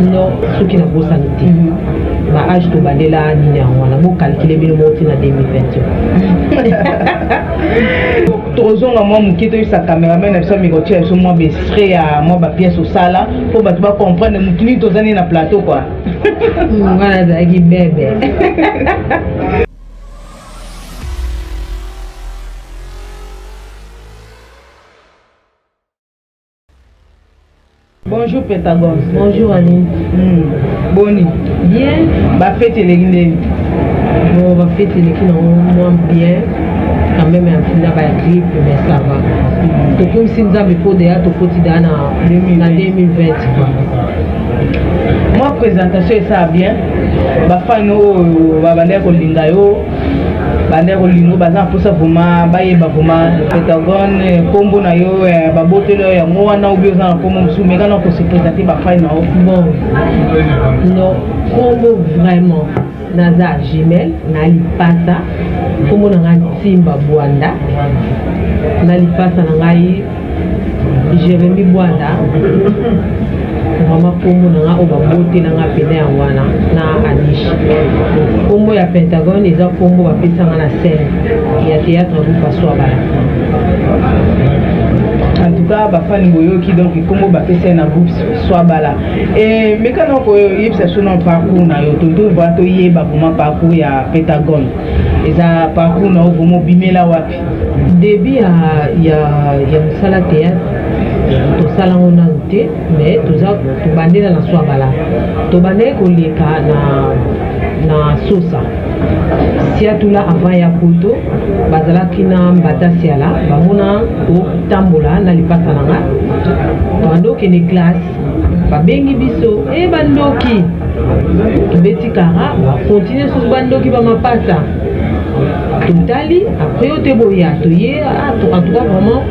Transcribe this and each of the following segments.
non ce qui n'a pas santé ba âge to bandela ni wana bo calculer bien monter na 2021 tozonga moi mukito isa cameraman na biso migotia so moi bestrait à moi ba pièce au sala pour ba tu comprendre mutuni tozani na plateau quoi ngana zaki bébé. Bonjour Pentagone. Bonjour Annie. Boni. Bien. Ba fête les guinées. Bon, ba fête les guinées moins bien. Quand même un film là ba grippe mais ça va. Donc comme si nous avons fait déjà tout quotidien en 2020 quoi. Moi présentation ça bien. Ba fano ba bande ko linga yo. Bande ko lingo baza pour ça vraiment ba yeba vraiment Pentagone kombo na yo ba botelo ya mo na ubio za kombo musume kana ko se présenter ba fano. Bon. Non, kombo vraiment naza Gmail na lipasa kombo na ngatimba Bwanda na lipasa na ngai Jérémy Bwanda mama kombo na nga oba bote na nga pene ya wana na Anish kombo ya Pentagone eza kombo bapesa nga na scène ya théâtre groupe Swabala. En tout cas bafani boyoki donc kombo bapesa na groupe Swabala et mais quand on yebisa son parcours na yo tonto va to yeba comment parcours ya Pentagone eza parcours na vraiment bimela wapi début ya musala théâtre to sala ngona nte mais toza to bandela na Swabala to bandela koleka na sosa siatula avant ya kuto bazalaki na mbata siala bamona to tambola na lipasa nanga bandoki ni classe babengi biso bandoki tobeti kara continue sur bandoki ba mapasa totali après oteboya toye en tout cas vraiment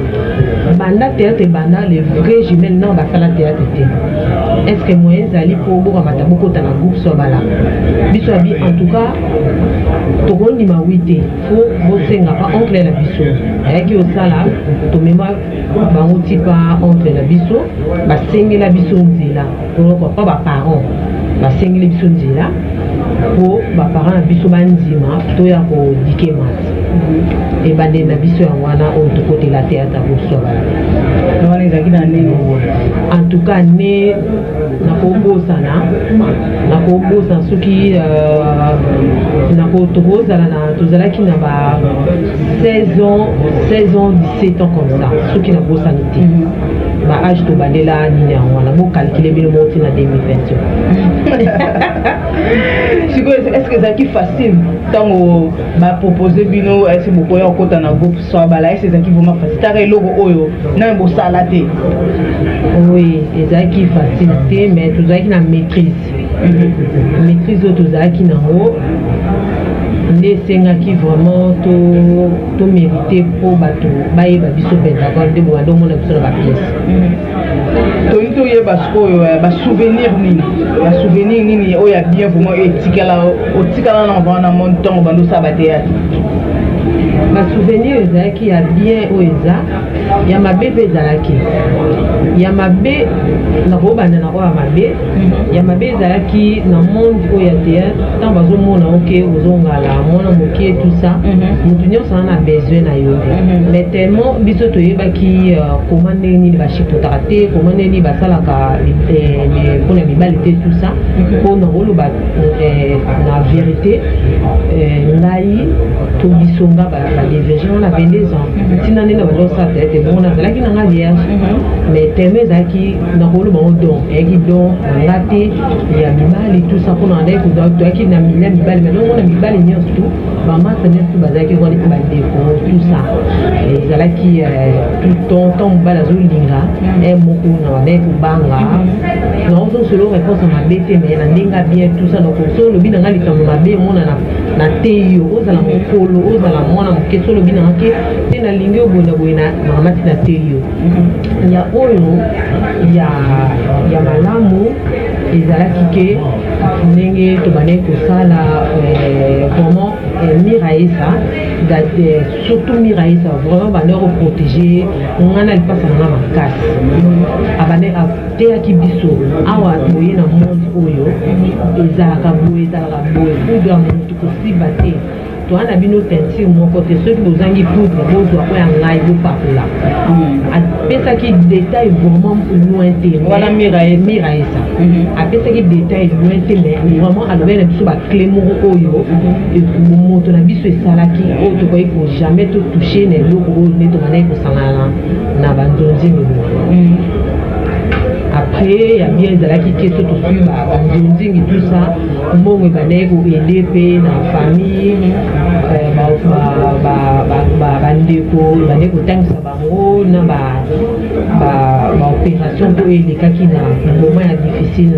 banda théâtre banda les vrais jumelles non basala théâtre est-ce que moi zali pour boka mataboko ta na groupe Swabala biso abi en tout cas tokondi ma wite faut bosenga pa oncle la biso ayaki osala to mema bango tipa oncle la biso basengi la biso nzela pour pas ba parents basengi la biso nzela pour ba parents na biso bandima to ya ko dikema et bande na biso ya wana on to côté la théâtre pour Swabala wana ezaki na nini en tout cas ne nakobosa soki nakotokozala na tozalaki na ba 16 ans 17 ans comme ça soki nabosani te ba âge to bandela nini yango wana bo calculer bino monti na 2021 est-ce que ezalaki facile ntango baproposer bino esi bokoya okota na groupe Swabala esi ezalaki vraiment facile taka eloko oyo nani bosala te oui ezalaki facile te mais tozalaki na maîtrise oyo tozalaki nango nde esengaki vraiment to mérité po bato bayeba biso Pentagone nde bobanda omona biso na bapièce toyini toyeba sikoyo basouvenir nini oyo ya bien vraiment otikala na vraiment na monde ntango bando osala batéâtre basouvenir ezalaki ya bien oyo eza ya mabe mpe ezalaki ya mabe nakobanda na oyo ya mabe ya mabe ezalaki na monde oyo ya théâtre ntango bazomona oke ozongala mwana mokie tout ça motu nyonso aza na besoin na yo mais tellement biso toyebaki koma ndenge nini bashipotaka te koma ndenge nini basalaka mpona mibali te tout ça mpo nakoloba na vérité ngai to biso nga badivergent wana 22 ans ntina ndenge bazosala tete bongo nazalaki na nga vierge mais tellement ezalaki nakoloba ngo don eyaki don nanga te ya mibali tout ça mpona ndenge toyaki na milia mibali mais nongo na mibali nyonso tu bamasa nyonso bazalaki wana mpe badeko tout ça ezalaki tout temps ntango mobali azolinga moko na bandenge kobanga naozosolo réponse ya mabe te mais na ndenge bien tout ça donc so olobi nanga likambo mabe emonana na te yo ozala mokolo ozala mwana moke so olobi nanga ke te nalingi obonaboye na makamati na te yo ya oyo ya malamu ezalaki ke ndenge tobandeki kosala vraiment Miraïsa, surtout Miraïsa, vraiment banero protéger, on a pas ça dans ma casse. Abane a théâtre biso, awa boye na monde oyo, ezalaka boye poudremuntu kosi bate. Toi on a bino teinture mon côté ceux qui vous angi poudre bozwa ko ya ngai bo papula. Apesa ki détail vraiment lointain. Voilà Miraïsa. Apesa ki détail lointain mais vraiment alobela biso ba clé moko oyo et moto na biso esalaki oyo to koyi ko jamais to toucher ne loko oyo ne to manayi ko sangana na bandonzi mino. Après, il y a bien des qui sont aussi et tout ça. Bon, il y a des dans la famille, opération pour les cas qui ont moment difficile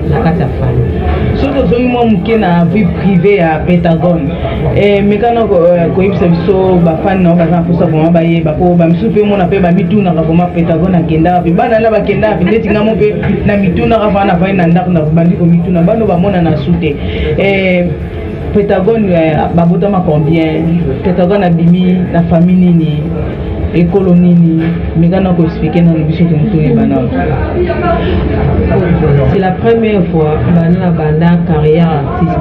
dans la famille. Surtout moi qui na vie privée à Pentagone. Et mais quand on est sur ba fan non ba pour ça vraiment ba ye ba ko ba misupe mon appel ba mituna ka vraiment Pentagone akenda ba bana la ba kenda bi tinga mo pe na mituna ka fana fa na ndako na bandi ko mituna bano ba mona na sute. Pentagone ba botama combien Pentagone abimi la famille nini et colonie mais quand on expliquer dans le biso de nous c'est la première fois dans la carrière artiste.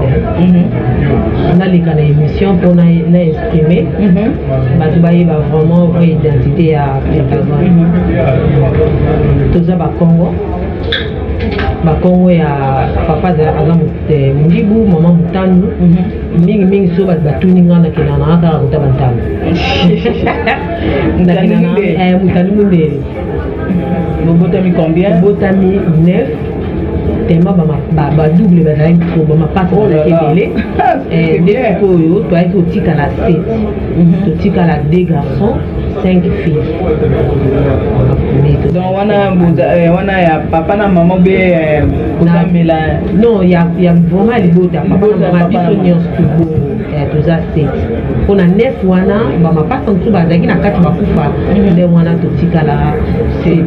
On a les canaux émissions pour l'exprimer. Batoubaye va vraiment avoir identité à Pentagone. Tout ça va Congo. Congo ya papa za azamu Mulibu maman Mutanu mingi so batuni ngana kina na aka kutabantana Mutanu Mundele botami combien botami 9 tellement ba double ba zaï ko ba passe na kebele des koyo to ay ko tika la 7 to tika la 2 garçons 5 filles. Donc on a papa na maman be non il y a vraiment les beaux papa na maman biso nyonso tout ça c'est on a 9 wana ba ma passe en tout bazaki na kati bakufa nde wana to tika la 7.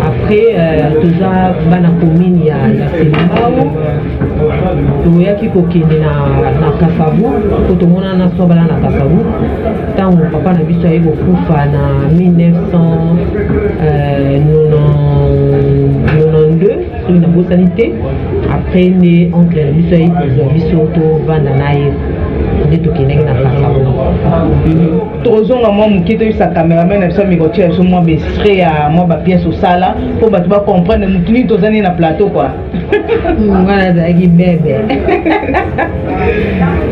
Après tout ça bana commune ya Sembao to yaki kokende na Kasavu ko to mona na so bala na Kasavu tango papa na biso ayi kokufa na 1992 sur une bonne sanité. Après né oncle na biso ayi ko biso to vanda na ye de to keneng na Kasavu tozonga moi mukito sa cameraman na biso mikotia so moi bestre ya moi ba pièce au sala pour ba tu comprendre mutuni tozani na plateau quoi. Ngana zaki bébé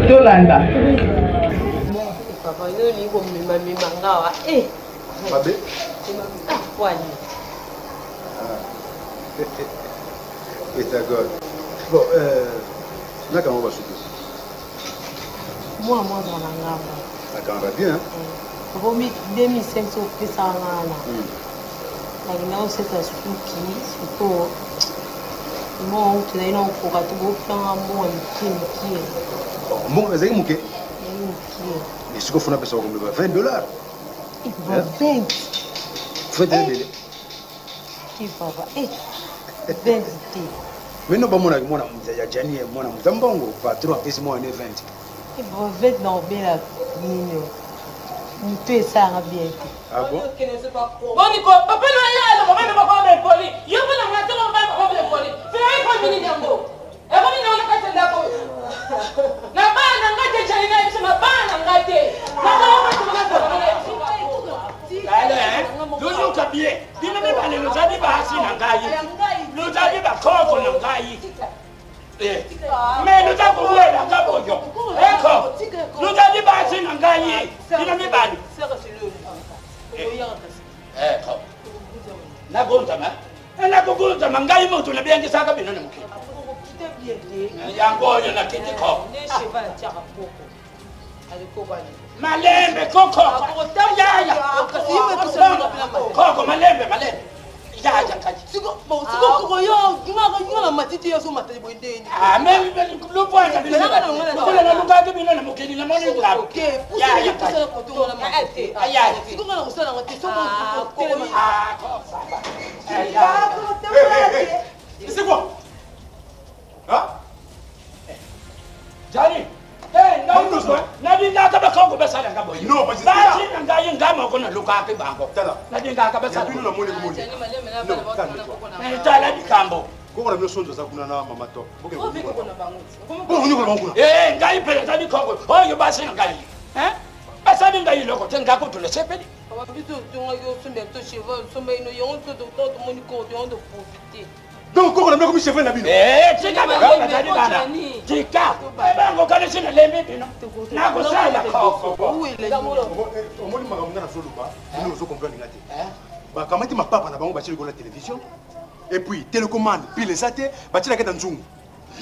Tolanda papa yo ni ko mima ngawa Babe kwani it's a god. Bon là comment on va shooter? Moi dans la ngamba. Ça va bien. Romi 2500 pesa ngana. Na aussi ça suki surtout moi tu n'as pas pour tu go faire moi qui bon mais c'est muke et ce qu'on fait on appelle ça comme $20 20 faut te délai qui papa 20 mais non pas mon ya jani mon mzambongo patron et moi on est 20 et bon 20 non bela nino tu ça bien. Ah bon? Bon Nico, papa no ya no mama papa me poli. Yo bona ngata no mama me poli. Fera ko mini jambo. E ko ni na ka tenda ko. Na bana ngate chali na chama bana ngate. Na ka ma tu ngata na ale lo yo ka bie. Dina me bale lo zabi ba hasi na ngai. Lo zabi ba ko na ngai. Mais nous avons joué la caboyo. Eko. Nous avons battu na ngai. Dina me bale. Eko. Na gonta ma. Na gonta ma ngai mo tu na bien saka bino na muki. Yango na kiti ko. Malembe koko. Ya. Koko malembe. Ya kaji. Siko ko yo ngala matiti yo so matati boindeni. Ah mais le point ça bino. Ko na luka ke bino na mukeni na moni ngala. Ya kaji. Ya. Siko ngala usala ngati so mo telema. Ah ko saba. C'est quoi? Hein? Johnny. Hey, no. bango basala ngabo Non, parce que basi ngai ngama kona luka ke bango Tala. na dinga ka basala Bino na mone ko mone. tala dikambo Ko na bino sonzo za kuna na mama to. Boke ko. Ko na bango. Ko ni ko bango. ngai pele tani kongo oyo basi ngai basali ngai loko tenga ko tule sepeli Papa biso tonga yo sombe to cheval sombe ino yo to to moni ko de profiter. Donc ko na bino ko mi chef na bino. tika bango batali bana tika bango kale sina lembe bino na ko sala ko Omoni makambo na solo ba. Bino zo comprendre ngati. Ba kamati mapapa na bango ba chili ko la télévision. Et puis télécommande pile sate ba chila keta nzungu.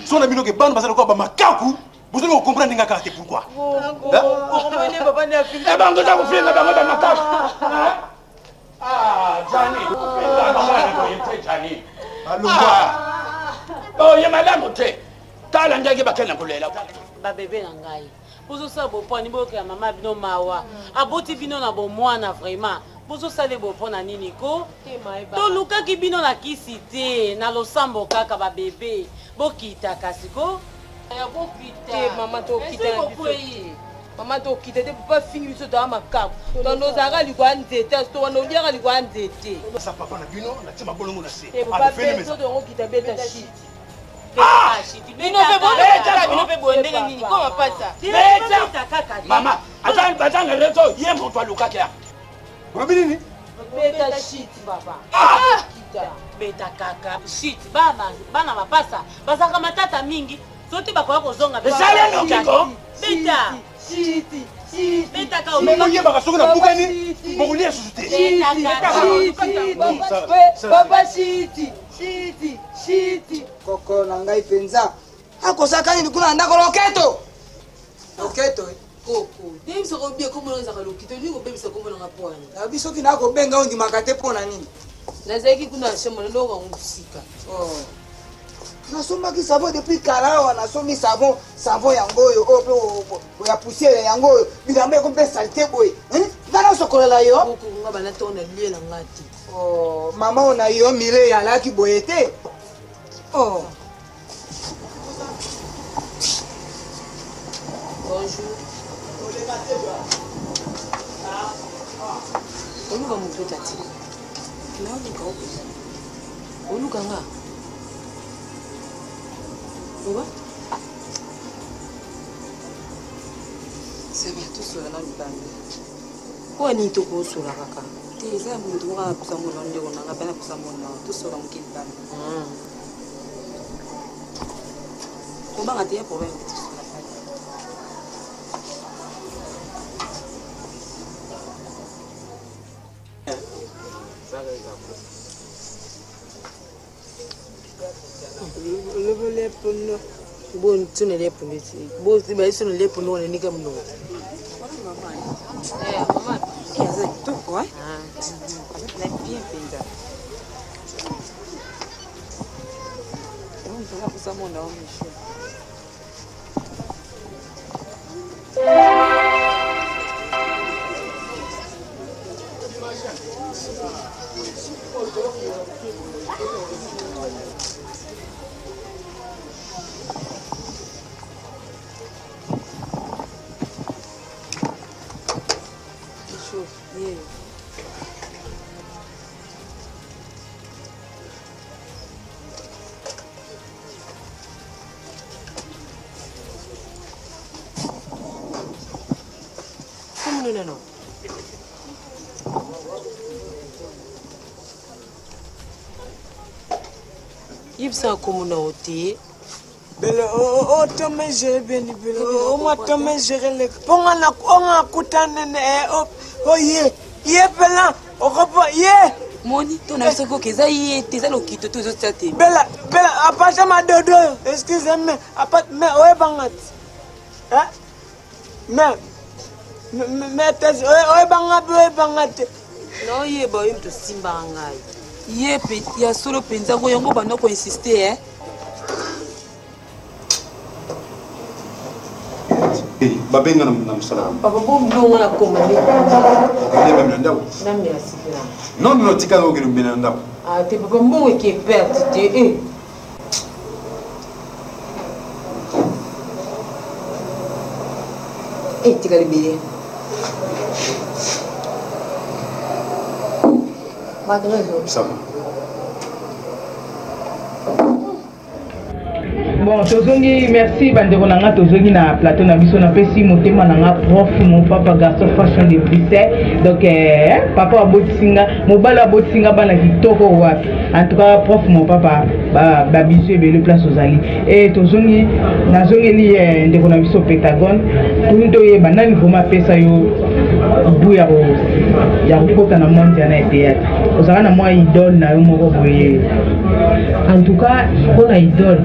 So na bino ke bano basala ko ba makaku. Vous allez comprendre nga karte pourquoi. bango za kufinga bango ba makaka jani kufinga bango ko yete jani oh ye malamu te tala ndenge bakena kulela babebe na ngai bozosala boponi boyoka ya mama bino mawa aboti bino na bomwana vraiment bozosala boponi na nini ko tolukaki bino na kisi te na losambo kaka babebe bokita kasi ko ya bokita Mama to kita. Mama to kita de pas fini biso to amakaku. Tondo zaka likwa nzete, to wana uliaka likwa nzete. Ça papa na bino na tima bolongo na se. Papa beso to kita beta shit. bino pe bondenge nini koma pasa mama atanga reto ye moto alukaki ya Robi nini? Beta shit papa. beta kaka shit bana mapasa bazaka matata mingi soki bakoya kozonga esala nokiko beta Shit. beta ka Momo ye baka soki na bukani bokulia susute. Papa shit. Koko na ngai penza akosaka nini kuna ndako loketo Koko. Demisa ko bia ko mona za lokito ni ko bebisa ko mona ngapwana. na biso kina kobenga ondimaka te mpo na nini Nazaki kuna shema ndo ka ngusika. nasomaki savon depuis karawa nasomi savon yango oyo oyo mpe ya poussière yango oyo bilamba eko mpe salite boye ngana osokolela yo Koko nga bana to na lela ngati. mama oyo na yo mire alaki boye te Bonjour. Oluka mutu tati. Na oluka opo. Oluka nga. Oba? Seba tusula na lubanda. Kwa ni to ko sura kaka. Te za muntu wa kusamona ndeko nanga bana kusamona tusula mukilibana. Kuba ngati ya problème tusula pale. Le pono. Bon tune le pono. Bon si ba iso le pono ne nika mno. Mama. Kiaza kitoko eh? Na bien penza. Muntu wa kusamona omisho. Yeah. No. Ibsa komuna oti. Bele o tome jere beni bele o ma tome jere le ponga na onga kutane ne o ye bela o kopa ye Moni to na soko keza ye teza lokito to zo tsate. bela apata ma dodo excuse me apata me o bangat me tes o bangat No ye boy mtu simba ngai. Ye pe ya solo penza ko yango bana ko insister eh. Babenga na msala. Papa bo mdongo na komande. Ndio mimi ndao. Nami asikira. Non no tika ngo ngiru mbena ndao. Te papa mbongo ki perte te tika libere. Ça va. Bon, tozongi, merci bandeko nanga tozongi na plateau na biso na pesi motema nanga prof mon papa garçon fashion de Bruxelles. Donc papa abotinga, mobala abotinga bana kitoko wapi. En tout cas prof mon papa ba biso be le place ozali. Et tozongi nazongi li ndeko na biso Pentagone. Tundo ye banani voma pesa yo buya ko ya kokota na monde ya na théâtre. Ozala na moi idole na yo moko boye. En tout cas, pour la idole,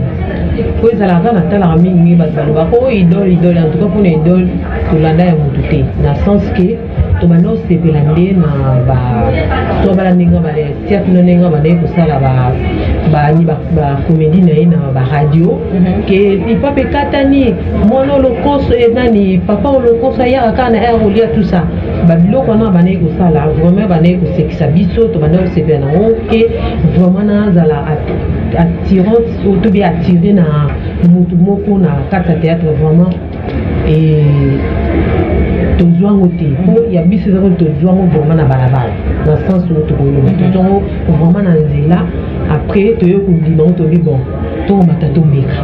pour les alarmes, on a la mingi, idole, en tout cas pour les idoles, tout l'anda est monté. Dans le sens que, tout le monde s'est pélandé dans la théâtre, la comédie, la radio, que il faut que Katani, mon holocauste, et papa holocauste, il y a tout ça. Babilo kona bane ko sala vraiment bane ko sexa biso to bane se bena que vraiment na zala attirant auto bi attirer na mutu moko na kata théâtre vraiment et to zwango te ko ya biso zako to zwango vraiment na balabala dans sens où to zwango vraiment na nzela après to yo ko bima to bi bon to matato meka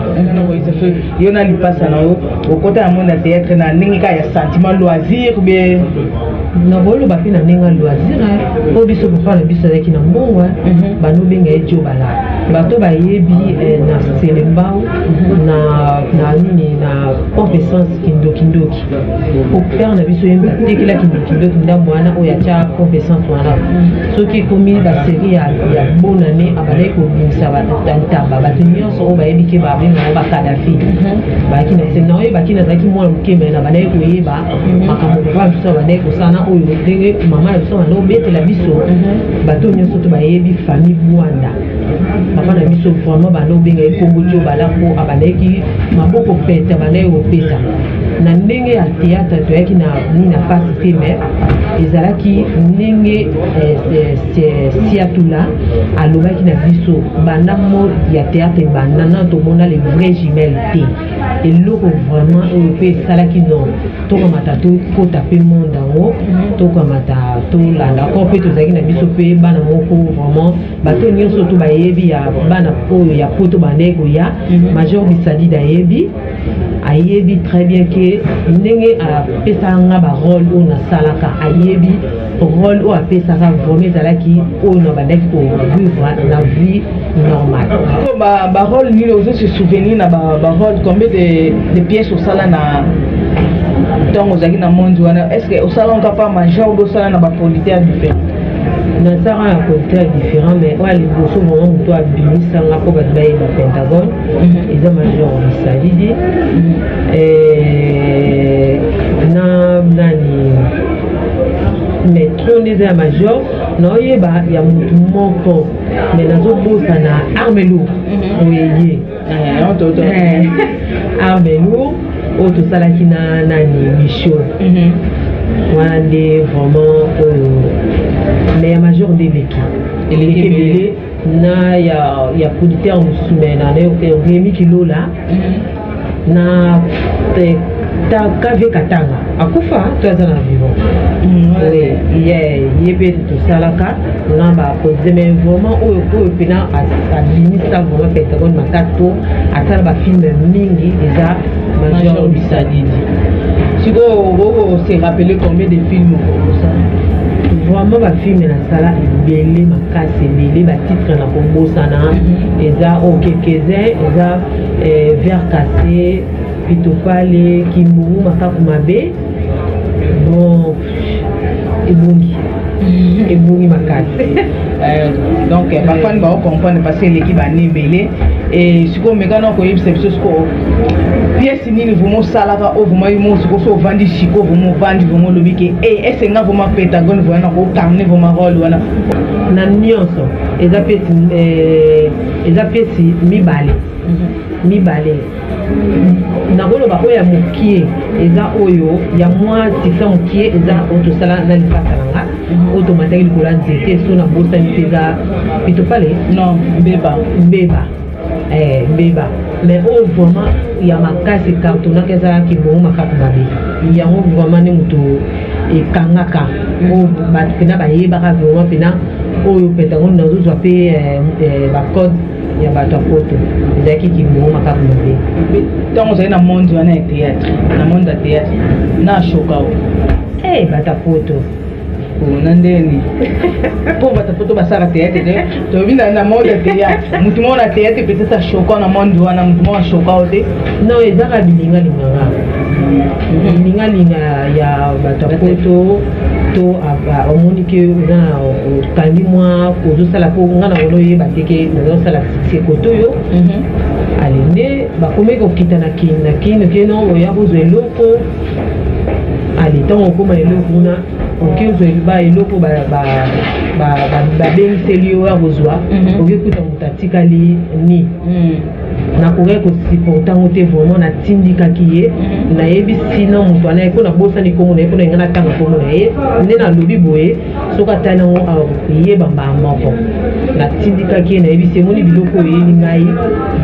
yo na lipasa na yo okota ya monde théâtre na ninga ya sentiment loisir bien na bolo ba pina ninga loisir o biso ko fala biso avec na mbongo ba no benga ejo bala ba to ba yebi na selembao na nini na compétence kindoki ko faire na biso yemba tekila kindoki nda mwana o ya cha compétence wana soki komi ba série ya bonne année abale ko binsa ba tantaba ba tenir so ba yebi ke ba benga ba Kadhafi ba kina sena o ba kina zaki mwana mkeme na bale ko yeba makambo ba biso ba ne ko sana oyo ndenge mama na biso wana obetela biso bato nyonso to bayebi famille Bwanda mama na biso vraiment bano benga ekongo jo bala ko abaneki maboko peta bana opesa na ndenge ya théâtre to yaki na ni na face te mais ezalaki ndenge siatula alobaki na biso banda mo ya théâtre banda na to mona les vrais jumelles te eloko vraiment ope salaki non to kamata to ko taper monde en to kamata to landa ko pe to zaki na biso pe bana moko vraiment bato nyonso to bayebi ya bana oyo ya poto bandeko ya Major Bisadi dayebi ayebi très bien que ndenge a pesanga ba rôle ou na salaka ayebi rôle ou a pesaka vraiment zalaki ou na bandeko ko vivre na vie normale ba rôle ni les se souvenir na ba rôle combien de pièces au sala na donc zaki na monde wana est-ce que au salon pas Major do sala na ba politaire différent na sara un côté différent mais ouais les bosso vraiment muto abimisa ngako ba baye ba Pentagone ils ont Major Bisadi na nani mais trop les Major no yeba ya mutu moko mais nazo bosa na arme lourde oui arme lourde auto salaki na nani mission voilà des vraiment mais Major de l'équipe na ya producteur musume na Rémi Kilola na ta kave katanga akufa to azana vivant yebe to salaka na ba poser mais vraiment o pena a limita vraiment Pentagone makato atala ba film mingi déjà Major Bisadi si vous se rappelez combien de films vraiment ba film na sala belé makasi belé ba titre na kombo sana eza okekeze eza Ver cassé Pitopale Kimburu makaku mabe bon ebongi makasi donc bafani bao comprendre parce que l'équipe a nébelé et siko mekana ko yebisa biso siko pièce nini vraiment salaka o vraiment yimo siko so vandi siko vraiment vandi vraiment lobike et est-ce nga vraiment Pentagone vraiment ko carner vraiment rôle wana na nyonso eza pièce mibale nakoloba oyo ya mokie eza oyo ya mwa tisa mokie eza otosala na lipasa na nga oyo tomataki likolo ya nzete so na bosani mpe eza Pitopale non mbeba mais oyo vraiment ya makasi kartonaki ezalaki bongo makaku mabe yango vraiment ne moto ekangaka oyo bato mpena bayebaka vraiment mpena oyo pentango nazozwa mpe bacode ya bato ya poto ezalaki kimongo makaka mabe ntango ozali na monde wana ya théâtre na monde ya théâtre na ashoka o bato ya poto na ndeni mpo bato ya poto basala théâtre te toyebi na monde ya théâtre motu moko na théâtre peut-être ashoka na monde wana motu moko ashoka o te non ezaka bilingalingaka bilingalinga ya bato ya poto to omoni ke oza na okandi mwa kozosala mpo nga na kono oyeba teke nazosala sekoto oyo alende bakomi kokita na kino keno oya kozwa eloko ale ntango okoma eloko kuna oke ozwa eloko babengiseli yo ya kozwa okekuta moto atikali ni nakoki kosiportango te vraiment natindikaki ye nayebi sino moto wana ye mpo nabosani nkombo na ye mpo na yenga natanga nkombo na ye nde nalobi boye soki atali nango yeba mbaa moko natindikaki ye nayebi si emoni biloko oyeli ngai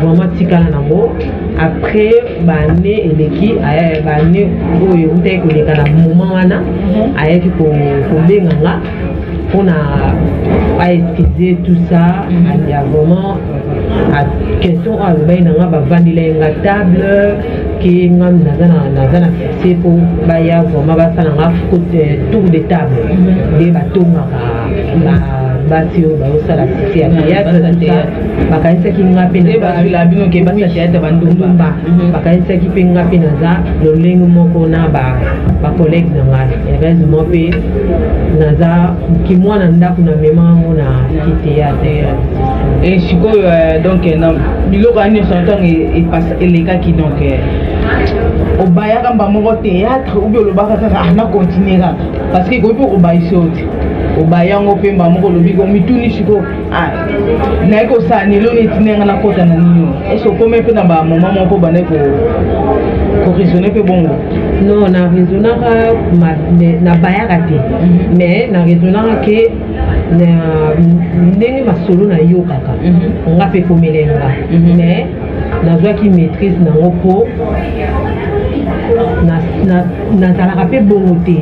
vraiment tikala nango après bane eleki bane oyo eutaki koleka na moment wana ayaki kobenga nga mpona aexcuse tout ça alia vraiment a question oyo alobaki na nga bavandela ye nga table ke nga naza na succès mpo baya vraiment basala nga tour de table nde batongaka basi oyo baosala succès ya théâtre bakanisaki nga mpe bandumba bakanisaki mpe nga mpe naza lolenge moko na bacollègue na nga heureusement mpe naza kimwana ndako na mema yango na théâtre sikoyo donc biloko ya nyonso ntango elekaki donc obayaka mba moko théâtre obi olobaka kaka na continue kaka parce que ekoki mpe obayisi yo te obayango mpe mba moko olobi mituni siko naye kosala nilo neti ndenga nakota na nini ese okome mpe na bamoma moko bande koraisonne mpe bongo non naraisonnaka nabayaka te mais naraisonnaka ke ndenge masolo nayokaka nga mpe komelenga mais nazwaki maîtrise nango mpo nazalaka mpe bongo te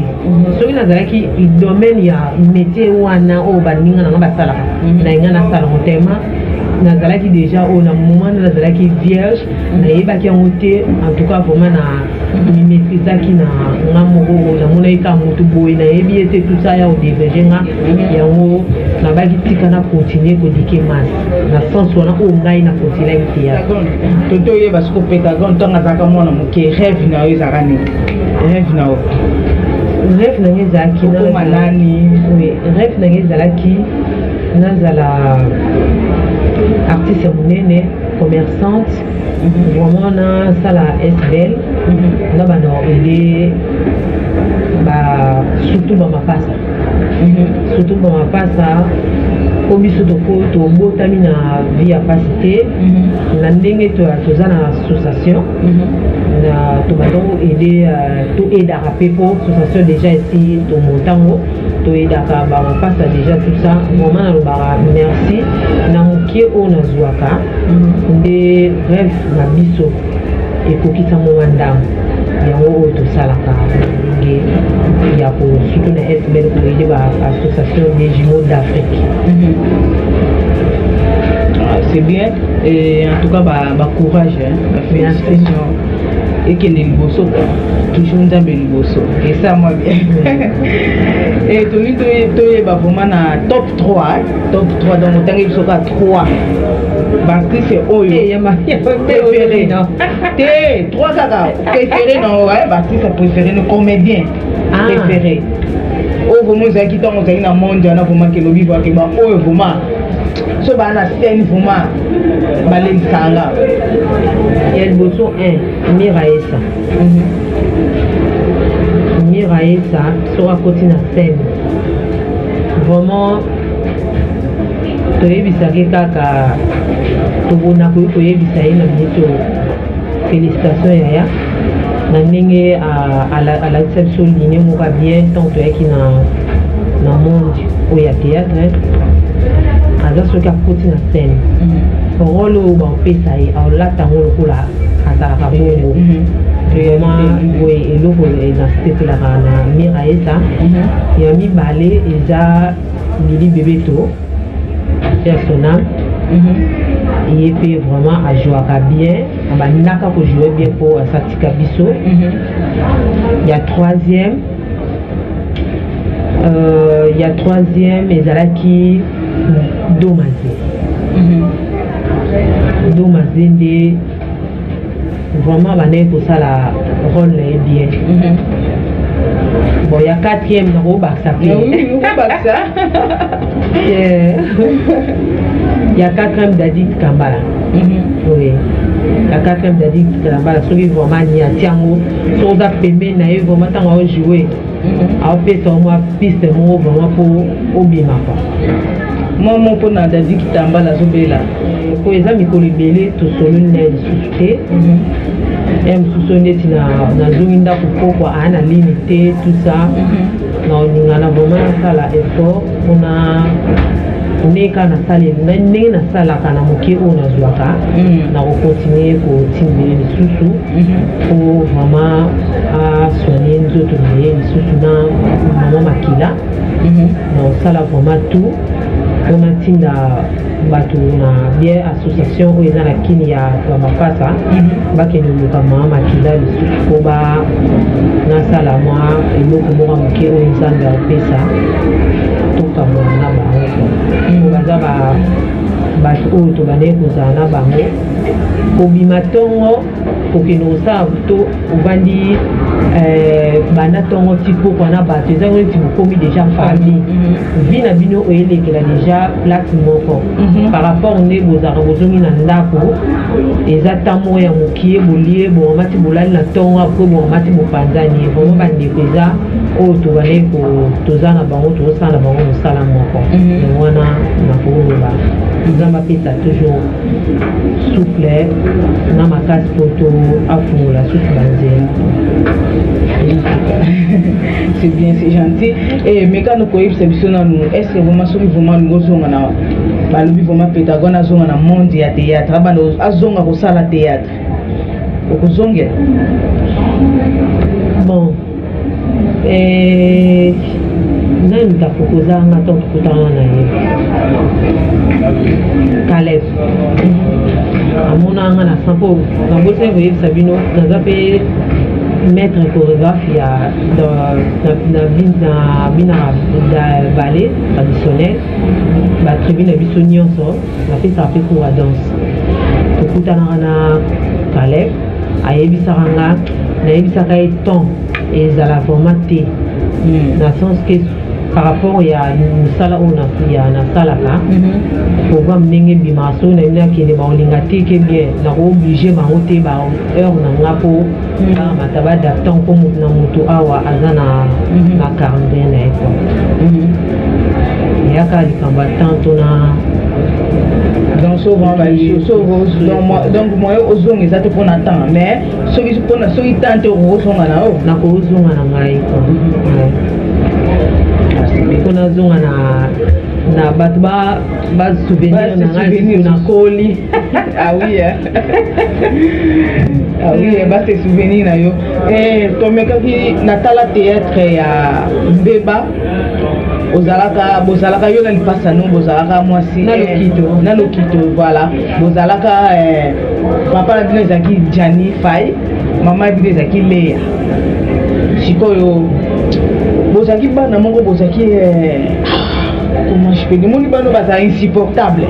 soki nazalaki domaine ya métier wana oyo baninga nanga basalaka nayenga nasalango tema nazalaki déjà oyo na moment na nazalaki vierge nayebaki yango te en tout cas vraiment na maîtrisaki na nga moko oyo namonaki ka motu boye nayebi ye te tout ça ya odeverge nga yango nabaki tika na continue kodike masi na sens wana oyo ngai na continuaki théâtre toto oyeba siko pétagon ntango azalaka mwana moke rêve na yo ezalaka nini rêve na yo rêve nange ezalaki rêve nange ezalaki nazala artiste monene commerçante vraiment nasala SBL na banaorele surtout bamapasa surtout bamapasa po biso tobotami na vie ya pasi te na ndenge toza na association tobandongo toedaka mpe po association déjà esi tomontango toedaka bamapasa déjà tout ça vraiment nalobaka merci na mokie oyo nazwaka nde rêve na biso ekokisa mwa ndambo yango oyo tosalaka ndenge ya surtout na SBL koyede baassociation des jumeaux d'Afrique. C'est bien et en tout cas courage félicitations et que les liboso toujours nzambe liboso et ça moi bien et toni toyeba vraiment na top 3 donc otangi biso ka 3 bactrice oyo préféré te 3 kaka préféré non bactrice préféré no comédien préféré oyo vraiment ezalaki ntango ozalaki na monde wana vraiment ke lobi bwake ba oyo vraiment so baa na scène vraiment balekisanga ya liboso 1 Miraesa Miraesa so akoti na scène vraiment toyebisaki kaka tobona koki koyebisa ye na minute félicitation yaya na ndenge alakisa biso ligne moko bien ntango toyaki na monde oyo ya théâtre aza soki akoti na scène role oyo baopesa ye aolata yango lokola azalaka bongo vraiment oui eloko ezasepelaka na mira eza ya mibale eza Lili Bebeto ya Sonam et puis vraiment a joué bien abandaka ko jouer bien pour Satika Biso. Il y a troisième ezalaki Domazé Domazé vraiment banaye kosala rôle na ye bien. Bon, il y a quatrième dans Baksa. Il y a quatrième Dadi Kambala. Oui. Il y a quatrième Dadi Kambala. Ceux qui vraiment n'y a tiango. Ceux qui ont payé na yo vraiment tant à jouer. A fait sur moi piste mo vraiment pour obima quoi. Moi mon pour na Dadi Kambala zobela. Pour les amis kolibele to solo ne suscité. Msusuneti na zonginda kupokwa ana limité tout ça na oningana vraiment sala effort ona oneka na sale na sala kana moke ona zwaka na continuer ko timbele lisusu pour vraiment a soigner nzoto na ye lisusu na mama makila na sala vraiment tout on a tinda bato na bien association où ils ont la kini ya mapasa bakeni lukama makila lisusu po ba na sala moi eloko moko moke oyo nzambe apesa tokambola na bango baza bato oyo tobandeki kozala na bango kobima ntongo kokende kosala to ovandi banda ntongo tipoko na bato eza neti bokomi déjà famille vi na bino oyelekela déjà place moko par rapport nde bozalaka bozongi na ndako eza ntango ya mokie bolie bomamati bolali na ntongo apres bomamati bopanzani vraiment bandeko eza oyo tobandeki toza na bango tozosala na bango mosala moko yango wana nakoloba nzambe apesa toujours souffle na makasi poto afungola susu banzela. C'est bien, c'est gentil. Et mais quand nous connaissons cette mission, est-ce que vraiment celui vraiment nous sommes na balobi vraiment pédagogue na zonga na monde ya théâtre abano azonga ko sala théâtre okozonga bon nani tapokoza ngata tukutana na ye Caleb amona nga na sampo na bosse voyez Sabino naza pe maître chorégraphe ya na bina ballet traditionnel ba tribune biso nyonso na pesa pe ko wa danse tukutana na Caleb ayebisaka nga nayebisaka ye temps ezala vraiment te na sens que par rapport ya musala ona ya na salaka programme ndenge bimaso na ina kene ba olinga te ke bien na obligé ba ote ba heure na ngapo ba mataba d'aptant comme na moto awa azana na quarantaine na eko ya ka likamba tanto na donc souvent donc moi ozonga ezate pona temps mais soki pona soki tante ozonga na o na ko ozonga na ngai ko kona zonga na bato ba souvenir na ngai na koli ah oui ah oui ba se souvenir na yo tomekaki natala théâtre ya Mbeba bozalaka yo na lipasa no bozalaka mwasi na lokito voilà bozalaka papa na bino ezalaki Jani Fai mama na bino ezalaki Leya sikoyo bozalaki bana moko bozalaki comment je peux dire moni bano bazala insupportable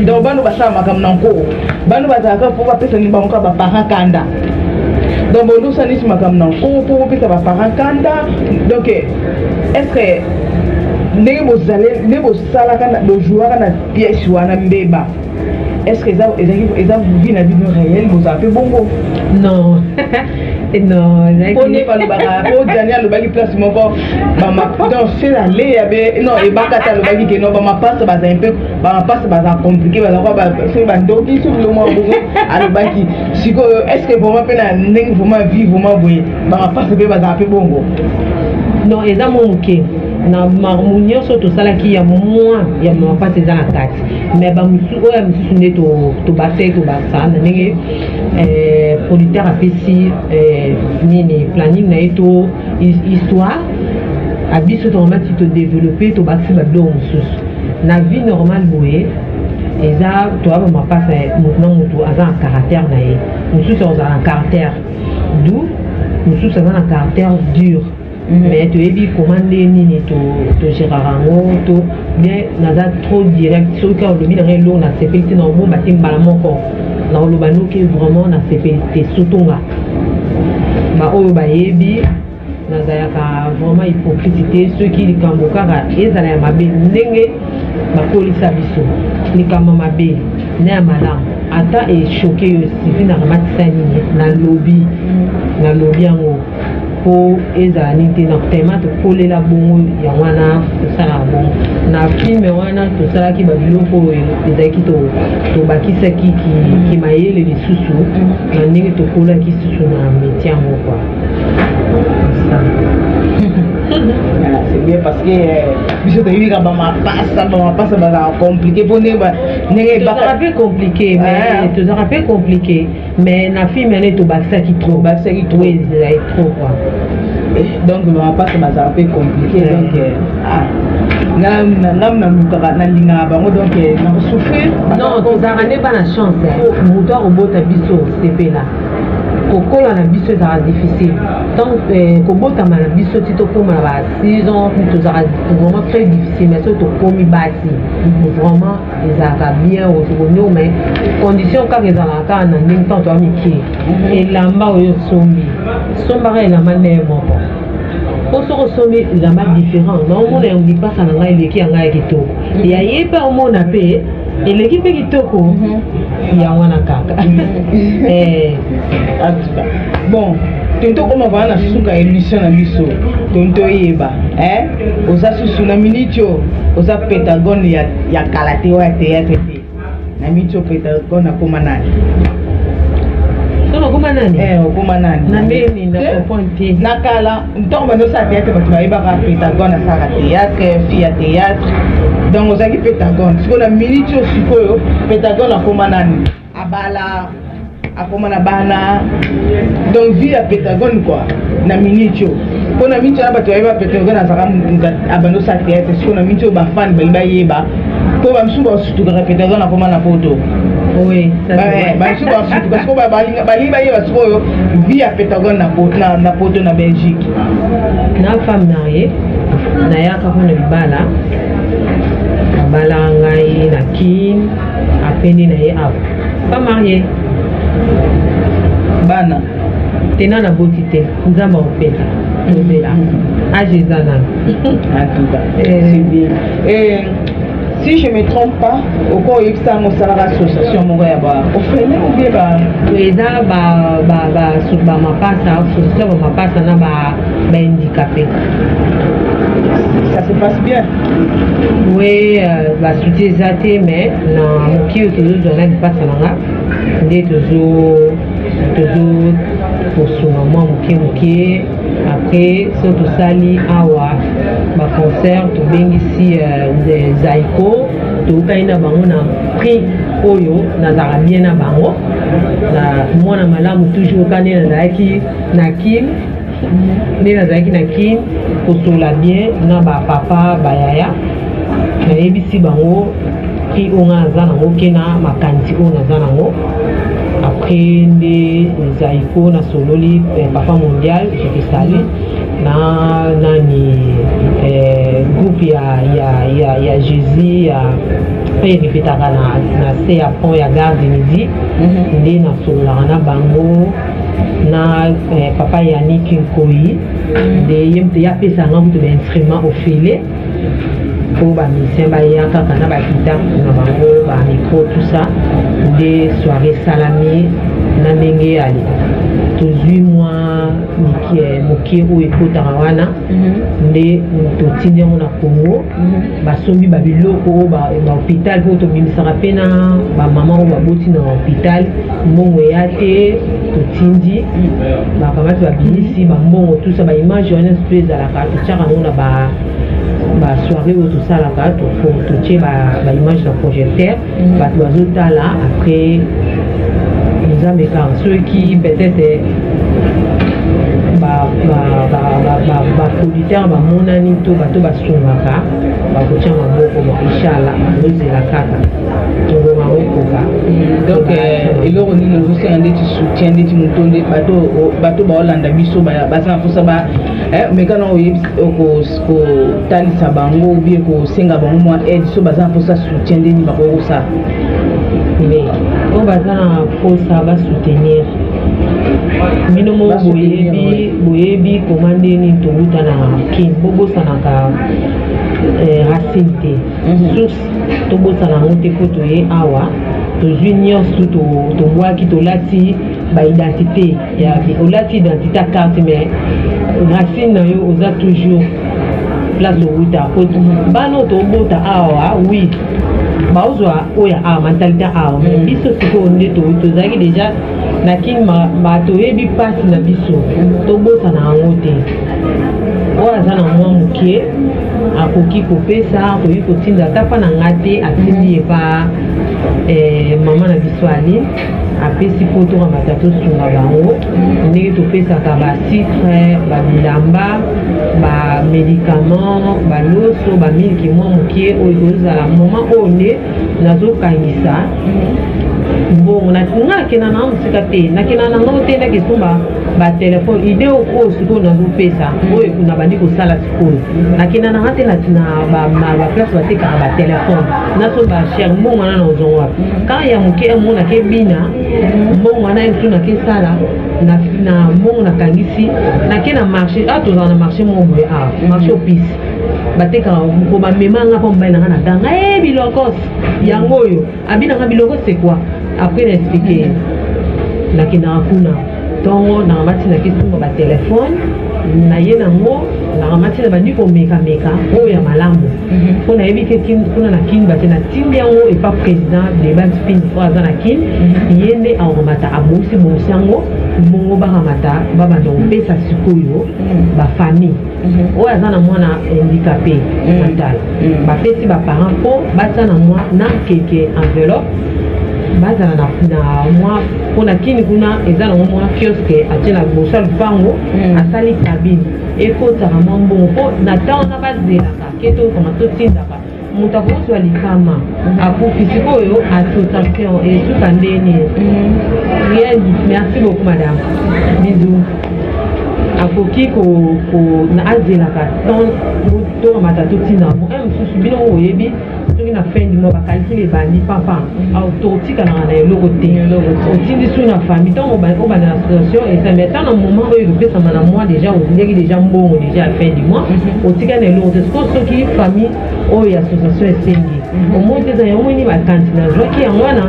donc bano basala makambo na nko bano bazalaka po bapesani bango ka baparent kanda donc bondosanisi makambo na nko po bopesa baparent kanda donc est-ce que ndenge bosalaka bojouaka na pièce wana Mbeba est-ce que eza vie na bino réel bozala mpe bongo non non poni balobaka po Dani alobaki place moko donc c'est la lei non ebakata alobaki ke non bamapasa baza mpe bamapasa baza compliqué baza soki bandoki soki lomo bongo alobaki sikoyo est-ce que vraiment mpe na ndenge vraiment vie vraiment boye bamapasa mpe baza mpe bongo non eza mo moke na marmunio so to sala ki ya moi ya mo pas eza na kati mais ba musu o ya musu ne to basé to basa na ndenge producteur apesi nini planning na eto histoire abiso to mati to développer to basi ba do musu na vie normale boye eza to aba ma pas maintenant mutu aza un caractère na ye musu so aza un caractère doux musu ça a un caractère dur. Mais tu es dit comment nini to gérarango to bien naza trop direct sur quand le bien réel on a CPT dans bon batim balamon ko na lo banu que vraiment na CPT sotonga ba o ba yebi naza ya ka vraiment hypocrite ceux qui likamboka ka ezala ya mabe ndenge ba polisa biso likamba mabe na madame ata et choqué aussi na ramatisa nini na lobby yango po eza ninte na tema to kolela bongo ya wana to sala bongo na filme wana to sala ki ba biloko ezaki to bakisa ki mayele lisusu na ndenge to kola ki susu na métier yango quoi. C'est bien parce que biso to yika ba mapasa ba compliqué pour ne ba nenge ba peu compliqué mais to sera peu compliqué mais na film ene to bakisa ki trop est trop quoi. Donc ba mapasa ba ça peu compliqué donc na linga bango donc na souffrir non to sera ne pas la chance muto robota biso c'est là kokola na biso ezala difficile donc kobotama na biso ti tokóma na 6 ans tozala vraiment très difficile mais so tokomi basi vraiment ezalaka bien otokonio mais condition kaka ezalaka kaka na ndenge ntango toya mike elamba oyo sombaka elamba ndenge moko po soko osombi elamba différent na omona yango lipasa na ngai eleki ya ngai ya kitoko yaye mpe omona mpe eleki mpe kitoko ya wana kaka. Bon, tonto koma bana suka émission na biso tonto yeba oza susu na minitio oza Pentagone ya kalate wa théâtre te na minitio Pentagone na koma nani okoma nani okoma nani na mbeni na pointe na kala ntongo bano sa théâtre bato bayebaka Pentagone asaka théâtre fille ya théâtre donc ozaki Pentagone siko na minitio sikoyo Pentagone akoma nani abala akoma na bana donc vie à Pentagone quoi na minitio pour na minitio na bato bayeba Pentagone asaka abano sa théâtre siko na minitio ba fan ba yeba po ba msuba sutuka Pentagone akoma na poto. Oui, ça c'est parce que ba yeba siko vie à Pentagone na poto na Belgique na femme mariée na yaka ko na libala bala ngai na kin apeni na ye ap pas marié bana tena na boti te nzamba opesa tobela age eza nano en tout cas c'est bien et si je me trompe pas oko yebisa ngo sala association moko ya ba ofele ou bien ba eza ba mapasa association ba mapasa na ba handicapé. Ça se passe bien. Oui, bah soutien zate mais non qui est toujours dans la passe là nde toujours pour son moment muke après surtout sali awa ba concert to bengisi zaiko to kaina bango na prix oyo nazara bien na bango na mwana malamu toujours kanena zaki na kin nde nazalaki na kin kosola bien na bapapa bayaya nayebisi bango prix oyo nga naza nango ke na makanisi oyo naza nango après nde zaiko nasololi papa mondial jekesali na nani groupe ya jésus ya mpe répétaka na se ya pont ya gare du midi nde nasololaka na bango na papa Yannick Nkoyi de yemte ya pesa nga mutu instrument ofele pour ba musicien ba ya kaka na ba guitare na bango ba micro tout ça de soirée salami na ndenge ali tozwi mwa mokie oyo ekotaka wana nde totindi yango na Congo basombi babiloko oyo bahôpital mpo tobimisaka mpe na bamama oyo baboti na hôpital mbongo eya te totindi bakamati babimisi bambongo tusa baimage wana mpe ezalaka totiaka yango na soirée où tout ça là pour toucher ba image sur projecteur ba oiseau là après ils ont mes ceux qui peut-être producteur bamonani to bato basungaka bakotia maboko inchallah ozela kaka tongoma okoka donc eloko nini ozosenga ndeti soutien ndeti moto nde bato baolanda biso baza mposa mekana oyebi kotalisa bango obie kosenga bango mwa aide so baza mposa soutien ndeni bakoki kosala mais oyo baza na mposa basoutenir bino mo boyebi koma ndeni tobuta na kin bobosanaka racine te source tobosana yango te po toye awa tozwi nyonso tobwaki tolati baidentité olati identité ya carte mais racine na yo oza toujours place owuta po bano tobota awa oui baozwa oyo awa mentalité awa mais biso sikoyo nde tozalaki déjà nakini toyebi mpasi na biso tobosana yango te oyo aza na mwa moke akoki kopesa akoki kotinda ata mpa na nga te atindi ye pa mama na biso ali apesi mpo tokamata tosunga bango ndenge topesaka basitre babilamba bamédicament baloso bamiliki mwa moke oyo kozala moma oyo nde nazokangisa mbongo nakena na mosika te nakena nango te nakesomba batelefone ide oyo sikoyo nazopesa oyo ekuna bandi kosala sikoyo nakena nanga te na baplace batekaka batelefone naso bachere mbongo wana na ozongo wapi kaka ya moke emonaka ebina mbongo wana esu nakesala na mbongo nakangisi nake na marché tozala na marché moko boye awa marché opisi batekaka ko bamemanga mpo mobali nanga natanga bilokos yango oyo abinanga biloko c'est quoi après n'expliquer nakendaka kuna ntongo nakamati nakesunga batelefone naye nango nakamati na bandi komekameka oyo ya malamu mpo nayebi ke kuna na kini bate natindi yango epa président debat spin po aza na kini ye nde akokamata abongisi yango mbongo bakamata babanda kopesa sikoyo bafamille oyo aza na mwana handicapé mental bapesi baparent mpo batia na mwa na keke enveloppe bazala na mwa mpona kini kuna eza nango mwa kioske atie na liboso ya lupango asali kabine ekotaka mwa mbongo mpo na ntango na bazelaka ke tokoma totindaka moto akozwa likama akufi sikoyo association esuka ndeni merci beaucoup madame bisous akoki azelaka tokamata totinda mosusu bino oyebi soki na fin du mois bakalkile ebandi papa totikalaka na eloko te otindi su na famille ntango obanda na association esa mais ntango na moment oyo ekopesama na mois déjà ozindeki déjà mbongo déjà à fin du mois otika na eloko te siko soki famille oyo ya association esengi omoi te eza yango moni bakanti nazwaki yango wana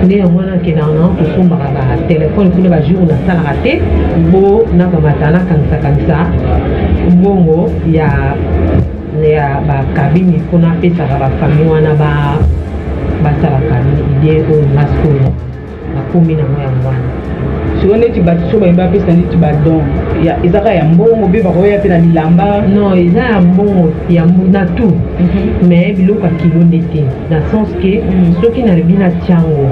nde yango wana akendaka nango kosombaka batelefone kuna bajour nasalaka te mpo nakamata nakangisa mbongo ya bakabini mpona apesaka bafamille wana basalaka ide oyo masikoyo bakomi nango yango wana siko neti bato so bayemba apesa neti badon ezaka ya mbongo mpe bakoya mpe na bilamba non eza ya mbongo na tout mais biloko ya kilo nde te na sens ke soki nalobi natiango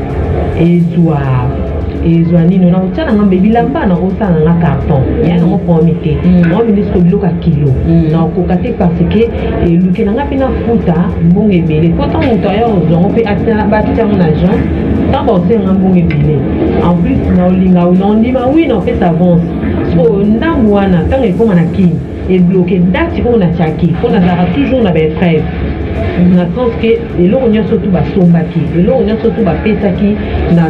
ezwa nino na kotia nanga mbe bilamba na kosala nanga carton ya nango promi te naominde siko biloko ya kilo na okoka te parce ke eluke nanga mpe nafuta mbongo ebele po ntango moto aya ozwango mpe batiango na jean ntango baosenga mbongo ebele en plus naolinga naondima wi na opesa avance so ndambo wana ntango ekoma na kini ebloke dati oyo natiaki mpo nazalaka toujours na bafrève na sens ke eloko nyonso tu basombaki eloko nyonso tu bapesaki na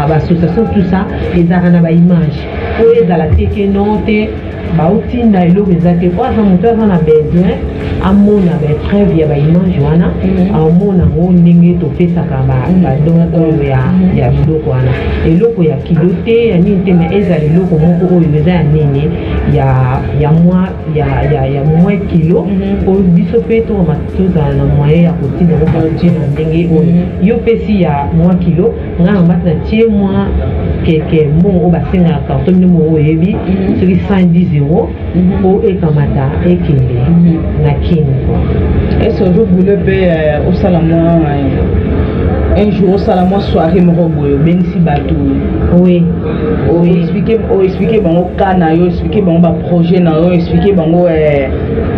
baassociation tout ça ezalaka na baimage oyo ezala te ke non te baotinda eloko eza te po aza moto aza na besoin amona bapreuve ya baimage wana amona ngo ndenge topesaka badon oyo ya biloko wana eloko ya kilo te ya nini te mais ezala eloko moko oyo eza ya nini ya mwa kilo oyo biso mpe tozala na moyen ya kotinda ngo baotie na ndenge oyo yo pesi ya mwa kilo nga na mbati na tie mwa quelques mots au bassin à carton numéro yebi sur 110 € pour ekamata ekende na king. Est-ce que vous voulez payer au Salamon un jour au Salamon soirée morobo ben si bateau? Oui. Expliquer bon kana yo, expliquer bon ba projet na yo, expliquer bon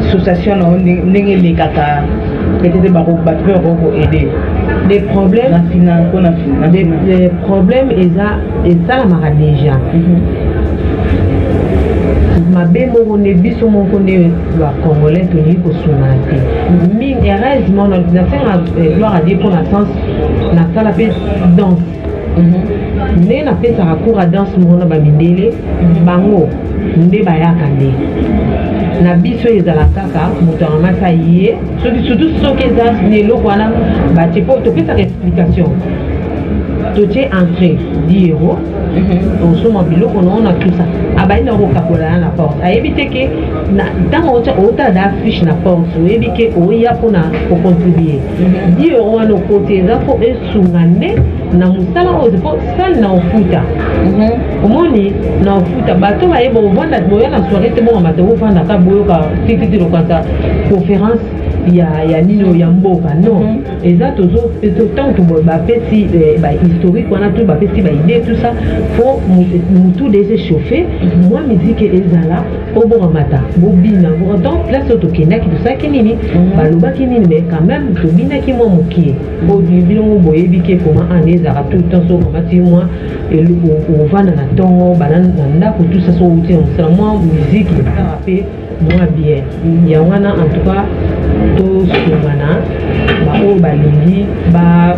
association na ndenge les kaka peut-être ba ko bateau ko aider. Les problèmes, les problèmes, et ça la mara déjà. Ma belle mon biso mon connaît la congolais toni ko sunate. Mi heureusement l'organisation a gloire à Dieu pour la sens na sala pe danse. Ne na pe sa cours à danse mon na ba mindele bango nde ba yakande. Na biso ezala kaka moto amasa yé surtout ceux qui ezas ne lo kwana ba te po to pesa explication to te entrée 10 €. On se mobile on a tout ça abayi na ko kakola na porte ayebite ke na tango ota da fiche na porte oyebike oya pona ko contribuer 10 € wana côté za ko esungane na musala ozo sal na ofuta omoni na ofuta bato bayeba ovanda boya na soirée te bon mato ovanda ka boyo ka tiki lo kwata conférence ya nino ya mboka non eza tozo tant to ba pesi ba historique wana tout ba pesi ba idée tout ça faut tout déjà chauffer moi musique ezala obo mata bobina donc là c'est tokenda ki tout ça kinini baloba kinini mais quand même to bina ki mo mokie o bino boyebi ke comment en ezara tout temps so comment ti moi et le on va na tongo banana ndako tout ça so uti on moi musique ça rappelle moi bien ya wana en tout cas to sumana ba o balingi ba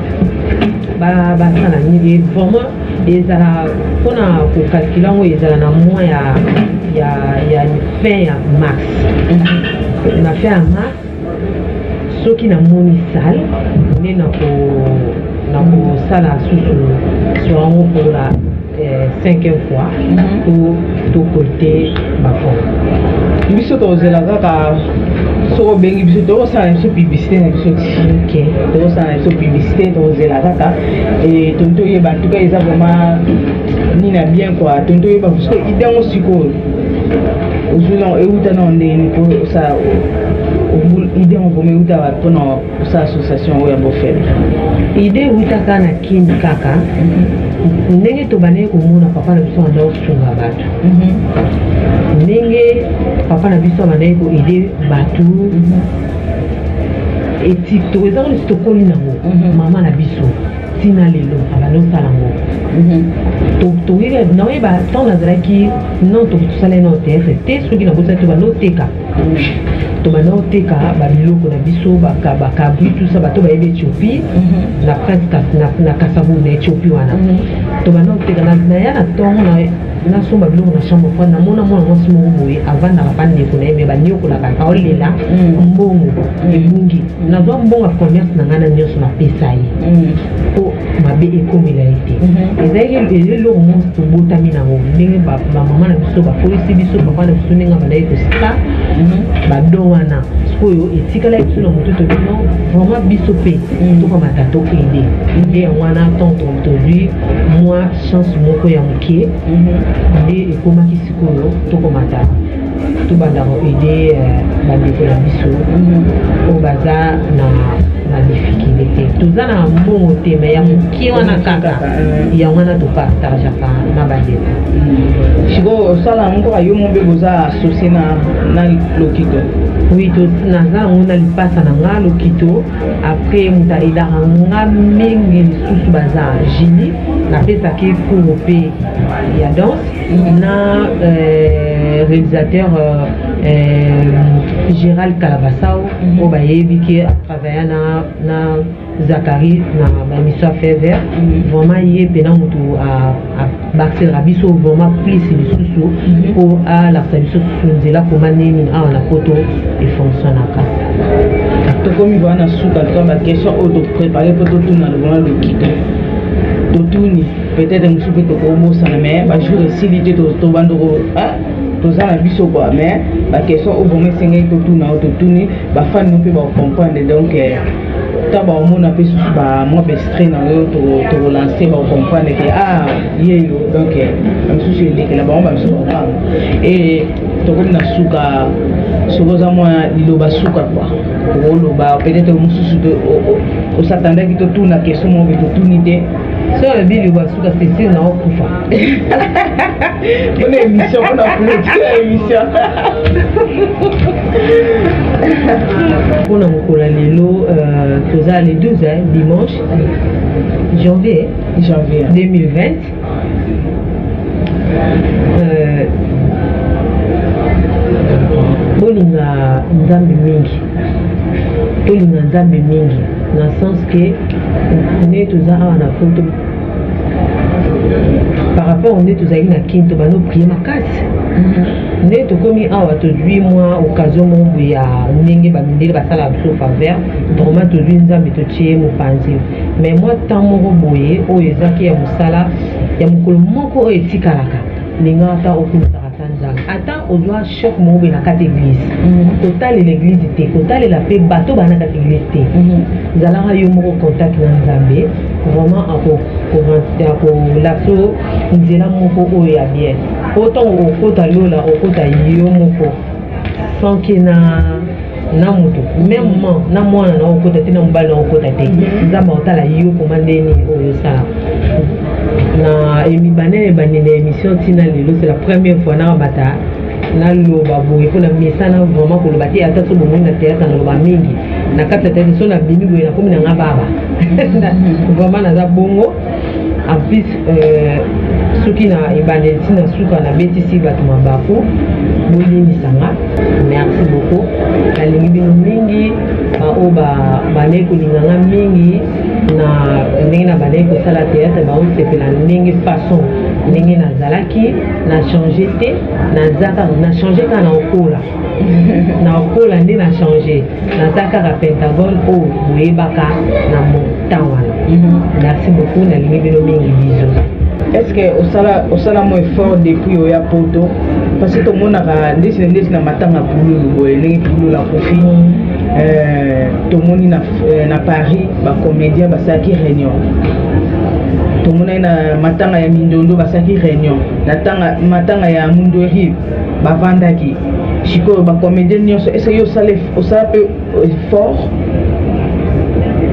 sana ni vraiment ezala kona ko calculer ngo ezala na mois ya fin ya mars na fin ya mars soki na moni sale ne na ko sala susu sur ngo pour la 5e fois pour côté ba fond biso to zela kaka so bengi biso to sa na publicité na biso OK to sa na publicité to zela kaka et tonto ye ba en tout cas ils vraiment ni na bien quoi tonto ye ba parce que idée on siko ozulon e uta na ndeni pour ça idée on vome uta ba pour sa association o ya bo faire idée uta kana kin kaka ndenge to bane ko mona papa na biso ndo sunga bato ndenge papa na biso bane ko aider bato et to ezalo to koli nango mama na biso tina lelo abano salango to ile no eba tant na zaki non to sala no te soki na bosa to bano teka to bano teka ba biloko na biso baka tout ça bato ba ebe Éthiopie na presque na Kasavu na Éthiopie wana to bano teka na ya na tongo na somba biloko na chambre froide na mona mwasi moko boye avant na bapande ko na yeme baniokola kaka olela mbongo ebungi nazwa mbongo ya commerce na ngana nyonso na pesa ye po mabe ekomela ete ezalaki eloko monso tobotami nango ndenge bamama na biso bafolisi biso papa na biso ndenge bandaki kosika badon wana sikoyo etikala biso na motu tobino vraiment biso mpe tokamata toende nde yango wana tant aujourd'hui moi chance moko ya mokie nde ekomaki sikoyo tokomata tobanda koede bandeko na biso oyo baza na difficulté toza na mbongo te me ya mokie wana kaka yango wana topartageaka na bandeko siko osala yango kaka yo mombe boza associé na lokito oui naza yango na lipasa na nga lokito après moto aidaka nga mingi lisusu baza jili napesaki cours mpe ya danse na réalisateur Gérald Calabasao oyo bayebi ke atravailla na Zakari na bamiso afever vraiment ye mpena moto baakselaka biso vraiment plus lisusu po alakisa biso susu nzela koma nini awa na poto efonctionnaka tokomi wana suka to baquestion oyo toprépare mpo totuna lobona lokito totuni peut-être mosu mpe tokobosana mais bajour esili te tobandoko toza na biso quoi mais baquestion oyo bomo esengeli totuna oyo totuni bafani no mpe bacomprendre donc taba au monde appelle sous ba moi bestrein dans le to relancer ba comprendre que ah yé donc même sous c'est que là-bas on va se comprendre et to comme na suka sokoza moi liloba suka quoi loba peut-être mususu au s'attendait que tout na question mo to tout nité so le bill va suka c'est na okufa bonne émission on a fait émission on a mokolo lelo toza les 12 dimanche janvier 2020 bolinga nzambe mingi tolinga nzambe mingi na sens que nde toza awa na poto par rapport nde tozali na kini tobano prie makasi nde tokomi awa tozwi mwa occasion moko ya ndenge bamindele basala biso faveur vraiment tozwi nzambe totie mopanzi mais mwa temps moko boye oyo ezaki ya mosala ya mokolo moko oyo etikalaka ndinga ata okumisaka ta nzambe ata ozwa choc moko boye na kati église kotalela église te kotalela mpe bato bana kati église te zalaka yo moko contact na nzambe vraiment akolakso nzela moko oyo ya bien otango okota lola okota yo moko sanke na moto même na mwana na okota te na mobali na okota te nzambe otala yo koma ndeni oyo osala na emibane banene émission ntina lelo c'est la première fois na bata naloba boye mpona mesana vraiment koloba te ata so bomoi na théâtre naloba mingi na kati ya théâtre so na bimi boye nakomi nanga baba vraiment naza bongo en plus soki na ebandeli ntina suka nabetisi bato mabaku bolimbisanga merci beaucoup nalingi bino mingi oyo bandeki kolinganga mingi na ndenge na bandeki kosala théâtre baosepela ndenge façon ndenge nazalaki na change te na change kaka na okola na okola nde na change naza kaka Pentagone oyo boyebaka na motan wana merci beaucoup nalingi bino mingi biso. Est-ce que osala mo effort depuis oya poto parce que tout le monde a ndesi na matanga pululu boye ndenge pululu la kofi tout le monde na Paris ba comédien basaki réunion tout le monde na matanga ya mindondo basaki réunion na matanga ya mundori bavandaki siko ba comédien nyonso est-ce que yo osala pe effort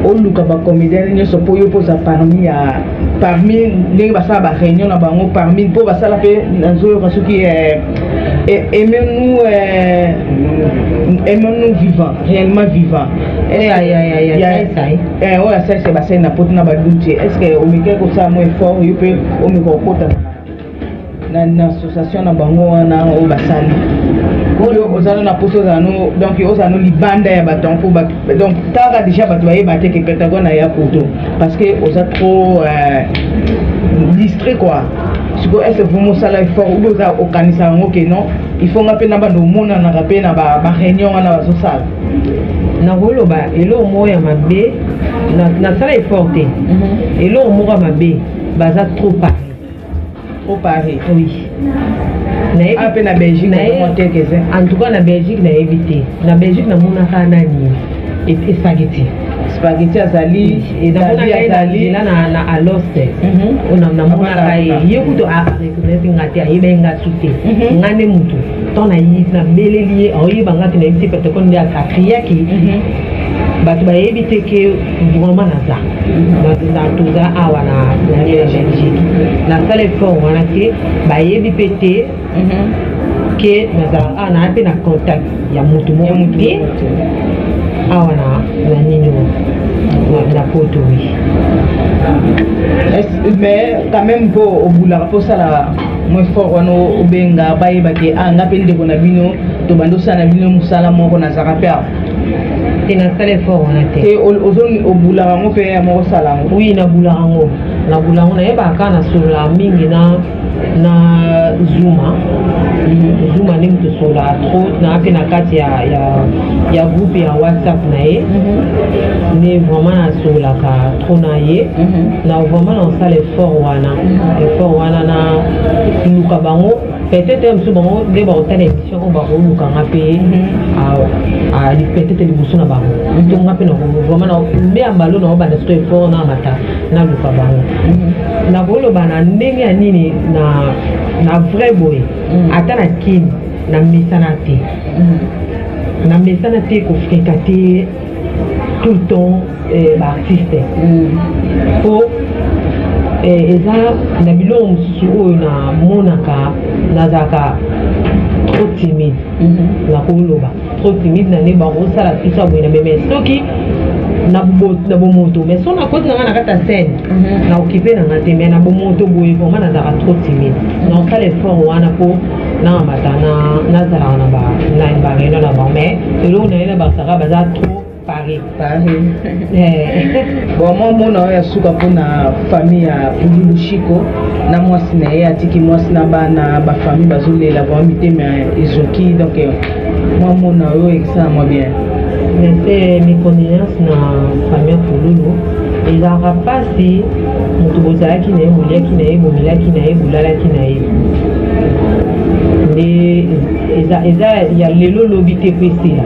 oluka ba comédien nyonso po yo poza parmi ndenge basala ba réunion na bango parmi po basala pe nazoyoka soki aimons-nous vivant, réellement vivant. Ça c'est bassin na poto na baduti. Est-ce que au mike ko ça mo effort yo pe o mi ko kota na association na bango na o basali. Oyo ozana na poso zano donc ozana libanda ya baton pour donc tanga déjà bato ba yeba te que Pentagone ya poto parce que oza trop distrait quoi. Est-ce que vous ça effort ou vous avez organisé que non il faut nga pe na bando mona na rapé na ba réunion na ba social na rolo ba elo moya mabe na sala effort te elo moya mabe baza trop paré oui na pe na Belgique na en tout cas na Belgique na éviter na Belgique na mona kana ni et spaghetti azali azali na aloste na mona kai yekuto a reconnaître ngati ayibenga sute ngane mutu tona yi na beleli oyibanga tina ibiti Pentagone ya katriaki bato bayebite ke vraiment naza toza awa na Belgique na sala effort wana ke bayebi pete ke naza na pe na contact ya mutu moko te awa na nini na poto oui mais quand même pour au boulot pour ça là moi fort wana obenga bayeba ke anga pe ndeko na bino to bando sana bino musala moko na zakapea tena sala effort wana te ozoni au boulot ngo pe mo sala ngo oui na boulot ngo na yeba kana solo mingi na Zuma ni mtu sola trop na pe na kati ya groupe ya WhatsApp na ye ni vraiment na sola ka trop na ye na vraiment on sala effort wana na luka bango peut-être un bango de ba hôtel émission on ba luka ngapé a peut-être les boussons na bango donc ngapé na vraiment na mbe ambalo na ba na fort na mata na luka bango na bolo bana ndenge nini na vrai boy ata na kin na misana te na misana te ko fréquenter tout le temps artiste pour eza na biloko mosusu oyo na monaka nazalaka trop timide na koloba trop timide na nde bakosala tusa boye na meme soki na bomoto mais so na koti na nga na kati ya scène na okipe na nga te mais na bomoto boye vraiment nazalaka trop timide na osala effort wana mpo nanga mata nazalaka na baréunion na bango mais eloko na ye na basaka baza trop Paris. Bon, moi, je suis pour la famille à Poulou Chico. Na moi, c'est atiki moi, c'est na famille bazole la famille mais izoki donc moi mon ça moi bien. Mais c'est mes connaissances na famille Poulou. Ils ont rappassé mon tobozala qui n'est moulia qui n'est moulia qui n'est boulala qui n'est. Il y a les lobité précis là.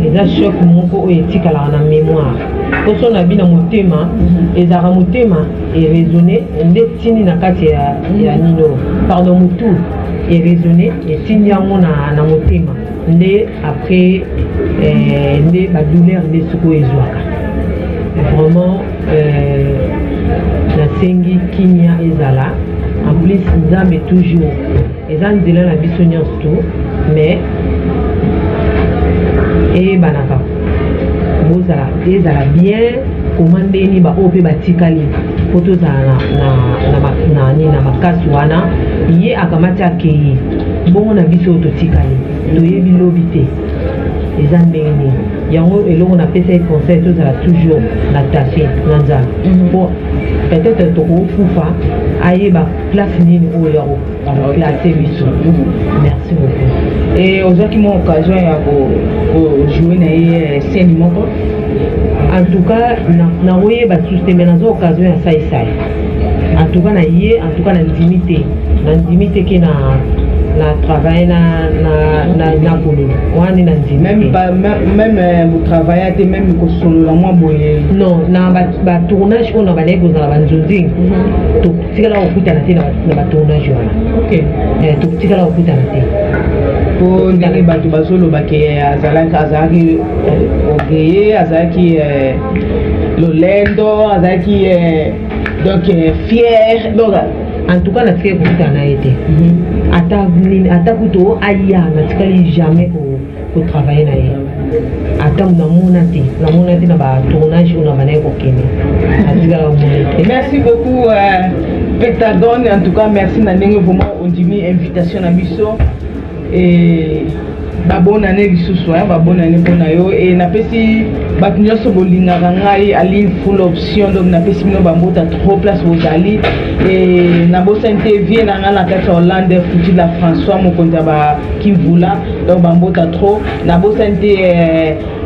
Eza choc moko etikala na mémoire poso na bina motema ezara motema et raisonner nde tini na kati ya nino pardon mutu et raisonner et tini yango na motema nde après nde ba douleur nde soko ezwaka vraiment na sengi kinya ezala en plus nzambe toujours eza nzela na biso nyonso tout mais et banaka bozala ezala bien commandé ni ba ope batikali poto za na makasi wana ye akamati akei bongo na biso totikali toyebi lobité eza ndenge yango eloko na pesa conseil tozala toujours na taché na nzambe bon peut-être tokokufa ayeba place nini oyo ya placer biso. Merci beaucoup. Et aujourd'hui mon occasion ya jouer na scène moko en tout cas na oyeba tout mais na occasion ya sai en tout cas na ndimité ke na travail na boulot wani na ndimité même vous travaillez même ko solo la moi boye non na ba tournage on va aller kozala ba nzonzi to tikala okutana te na ba tournage wana OK to tikala okutana te po ndenge bato bazolo bake azalaki ogeye azalaki lolendo azalaki donc fier donc en tout cas na tikala okutana ete ata kuto aya na tikali jamais ko travailler na ye ata na monate na ba tournage on va aller kokene atikala monate. Merci beaucoup Pentagone, en tout cas merci na ndenge vraiment on dit invitation na biso et bonne année lisusu bonne année mpona yo et napesi bato nyonso bolingaka ngai ali full option donc napesi bino bambota trop place bozali et nabosani te vie na ngai na kati ya Hollande futi la François mokonzi ya bakimvula donc bambota trop nabosani te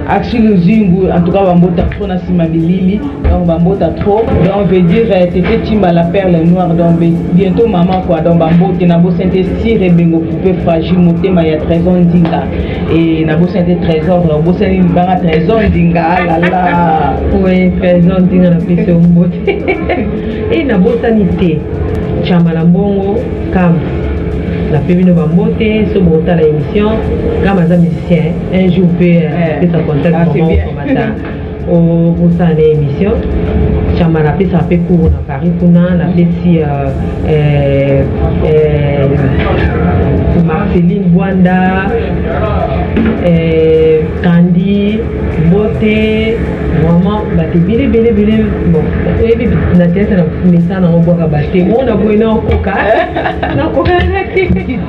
Axel Zingu en tout cas bambota trop na sima bilili donc bambota trop donc on veut dire Tété Timba la perle noire donc bientôt maman quoi donc bambote nabosani te si rebengo poupée fragile motema ya trésor ndinga et nabosani te trésor nabosani banga trésor ndinga alala oui trésor ndinga na pese mbote et nabosani te chama la mbongo kam la féminin bambote so bota la émission comme un musicien un jour peut sa contact pour matin au bota la émission chama la pesa pe cours na Paris kuna na pesi Marceline Bwanda Candy Beauté vraiment baté bilé bon et na tête na message na oboka baté on a boy na koka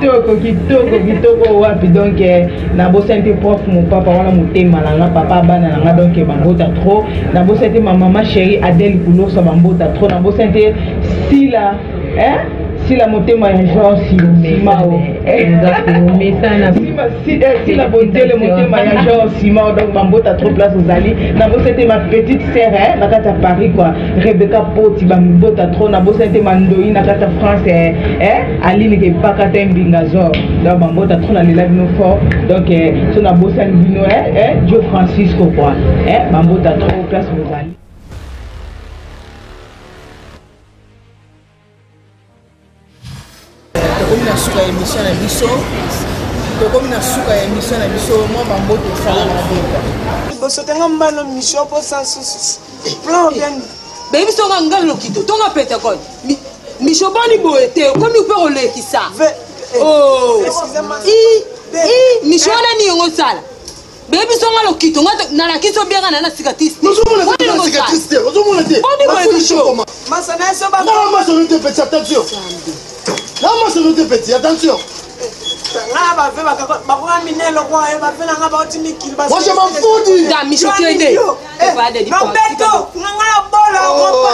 kitoko wapi donc na bosente prof mon papa wana motema na papa bana na donc bambota trop na bosente ma maman chérie Adèle Koulosa bambota trop na bosente sila si la motema ya genre si mao exactement mais ça na Si la beauté, le monté maillage ciment, donc Bambota trop place aux alliés. Nabo c'était ma petite sœur, hein, na kata Paris quoi. Rebecca Poti, Bambota trop, Nabo c'était Mandoi, na kata France, hein, Aline qui pas kata Mbingazor. Donc Bambota trop na l'élève nous fort. Donc son Nabo c'est Mbino, hein, Joe Francisco quoi, hein, Bambota trop place aux alliés. Comme la suka émission na biso comme na suka émission na biso moi Bambote sala na boka boso tenga mbano mission pour sans souci plan bien baby so nga lokito tonga pete kon mission bani boete comme you peut le qui ça oh mission na ni ngo sala baby so nga lokito nga na la kiso bien na cicatrice na cicatrice masa na so ba non masa no te petit attention non masa no te petit attention nga ba fe ba ko minelo kwa ba fe nga ba otimi kili ba moi je m'en fous da mission kende ba de non beto nga bola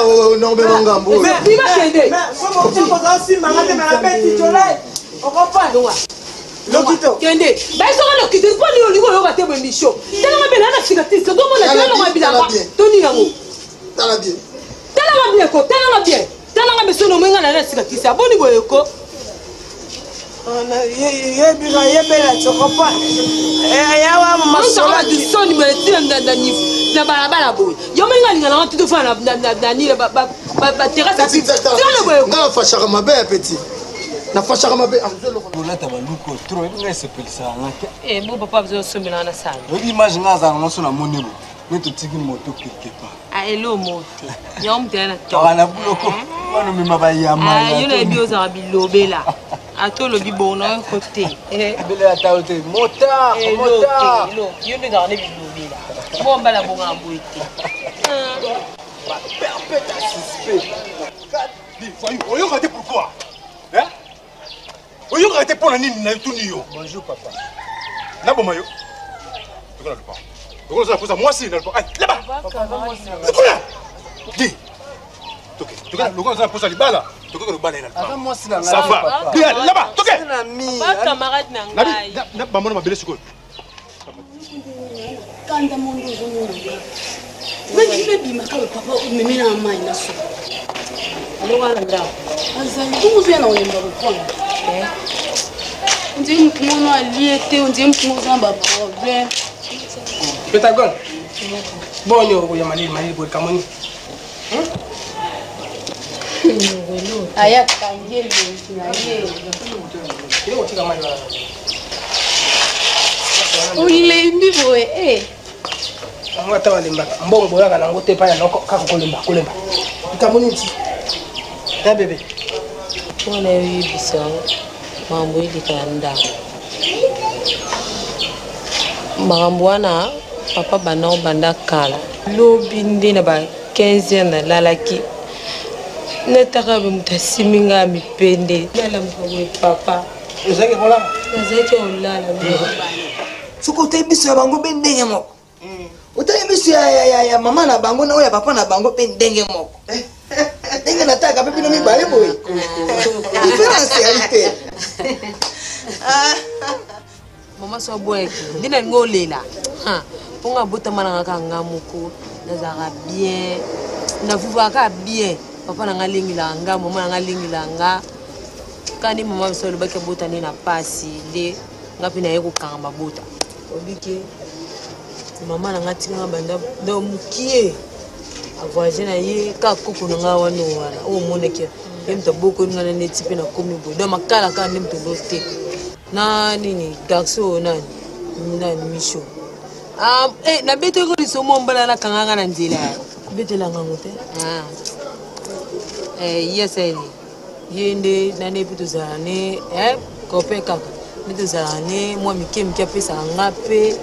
oh non be ngambo bi ba kende faut ko ça si manga te na beti jolai o ko pa lokito kende ba so nga lokito ko ni yo ka te bo mission tala nga be na cicatrice do mo na tala nga bi la toni yango tala bien tala nga be so no menga na cicatrice aboni boye ko yebela chokopa yawa masola du son metina na balabala boye yo menga na tuto fa na ni ba terrasse na fashaka mabe petit na fashaka mabe on leta baluko trop ngai sepelisa ngaka bon papa vous somela na sala oui image ngaza ngoso na monebo neto tiki moto quelque part elo mote yom tena to ana buloko wana mima ba yama yo na bioza bilobela atolo bibono côté bela taote mota yo ne dans les bilobela bon bala bonga boité perpète suspect voyou oyo raté pourquoi hein oyo raté pour la nini na tuni yo bonjour papa na boma yo tokona le pas tokona ça moi si na le pas là-bas tokona dis tokona le ça pour ça libala tokona le bala na moi si na ça va bien là-bas tokona pas camarade na ngai na ba mona mabele sikoyo kanda mondo zono mais bima ka papa umemena amai na so alora nda azali como vient na olemba bopona ndiye mtumono aliete ndiye mtumono zamba problème Pentagon bonyo ko yamali mali ko kamoni aya kangele na ye kile utika mali ulembi boye ngata walemba mbongo yaka nango te pa ya noko kako kolemba kamoni nti ta bebe wana yo bisa mambo ili kanda makambo wana papa bana banda kala lobi nde na ba 15 ans na lalaki netaka be mutasiminga mipende lala mkawe papa uzake kola nazake olala soko te biso ya bango be ndenge moko utai biso ya mama na bango na oya papa na bango be ndenge moko ndenge nataka pe bino mibale boy difference realite mama so boyeki ndina ngolela ponga bota mana ngaka muko nazaka bien na vuvaka bien papa na ngalingila nga mama na ngalingila nga kani mama so lobaki bota ni na pasi le ngapi na yeko kanga mabota obike mama na ngati nga banda do mukie avoisin na ye ka koko na nga wano wana o moneke emta boko ngana neti pe na komi bo do makala ka nemto dote na nini garçon nani misho na bete ko riso mo mbala na kanganga na nzela bete la ngangote yeseli yende nane puto zane kope kaka puto zane moi mikem kia pesa ngape